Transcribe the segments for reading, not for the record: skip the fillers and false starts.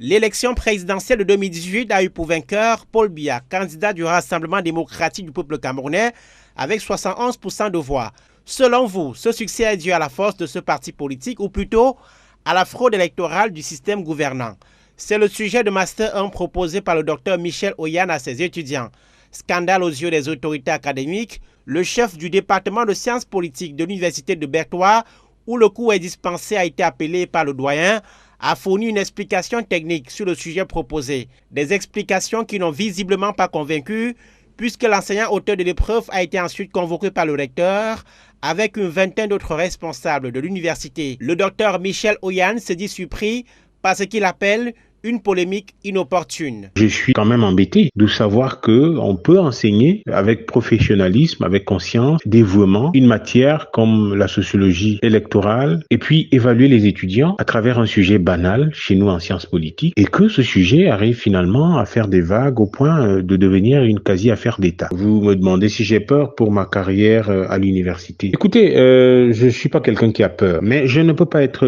L'élection présidentielle de 2018 a eu pour vainqueur Paul Biya, candidat du Rassemblement démocratique du peuple camerounais, avec 71% de voix. Selon vous, ce succès est dû à la force de ce parti politique ou plutôt à la fraude électorale du système gouvernant? C'est le sujet de Master 1 proposé par le docteur Michel Oyan à ses étudiants. Scandale aux yeux des autorités académiques, le chef du département de sciences politiques de l'université de Berthois, où le cours est dispensé, a été appelé par le doyen, a fourni une explication technique sur le sujet proposé. Des explications qui n'ont visiblement pas convaincu, puisque l'enseignant auteur de l'épreuve a été ensuite convoqué par le recteur avec une vingtaine d'autres responsables de l'université. Le docteur Michel Oyan se dit surpris par ce qu'il appelle une polémique inopportune. Je suis quand même embêté de savoir que on peut enseigner avec professionnalisme, avec conscience, dévouement, une matière comme la sociologie électorale et puis évaluer les étudiants à travers un sujet banal chez nous en sciences politiques et que ce sujet arrive finalement à faire des vagues au point de devenir une quasi-affaire d'État. Vous me demandez si j'ai peur pour ma carrière à l'université. Écoutez, je suis pas quelqu'un qui a peur, mais je ne peux pas être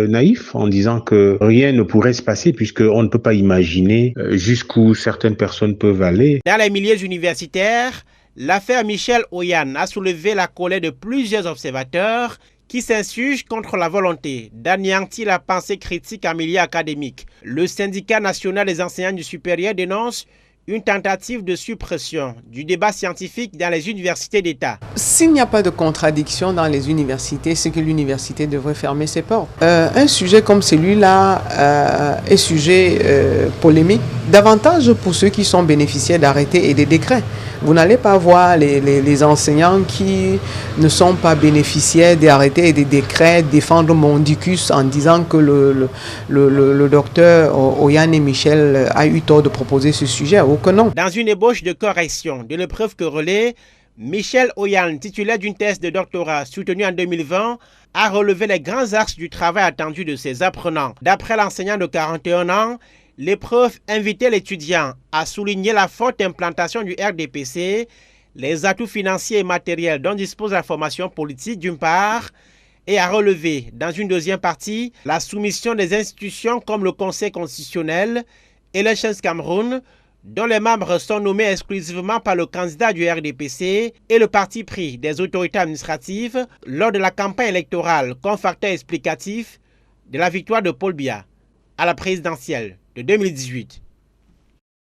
naïf en disant que rien ne pourrait se passer puisqu'on ne peut pas imaginer jusqu'où certaines personnes peuvent aller. Dans les milieux universitaires, l'affaire Michel Oyan a soulevé la colère de plusieurs observateurs qui s'insurgent contre la volonté d'anéantir la pensée critique en milieu académique. Le syndicat national des enseignants du supérieur dénonce une tentative de suppression du débat scientifique dans les universités d'État. S'il n'y a pas de contradiction dans les universités, c'est que l'université devrait fermer ses portes. Un sujet comme celui-là est sujet polémique, davantage pour ceux qui sont bénéficiaires d'arrêtés et des décrets. Vous n'allez pas voir les enseignants qui ne sont pas bénéficiaires des arrêtés et des décrets défendre Mondicus en disant que le docteur Oyan et Michel a eu tort de proposer ce sujet. Que non. Dans une ébauche de correction de l'épreuve que relaie, Michel Oyan, titulaire d'une thèse de doctorat soutenue en 2020, a relevé les grands axes du travail attendu de ses apprenants. D'après l'enseignant de 41 ans, l'épreuve invitait l'étudiant à souligner la forte implantation du RDPC, les atouts financiers et matériels dont dispose la formation politique d'une part, et à relever, dans une deuxième partie, la soumission des institutions comme le Conseil constitutionnel, Elections Cameroun, dont les membres sont nommés exclusivement par le candidat du RDPC et le parti pris des autorités administratives lors de la campagne électorale comme facteur explicatif de la victoire de Paul Biya à la présidentielle de 2018.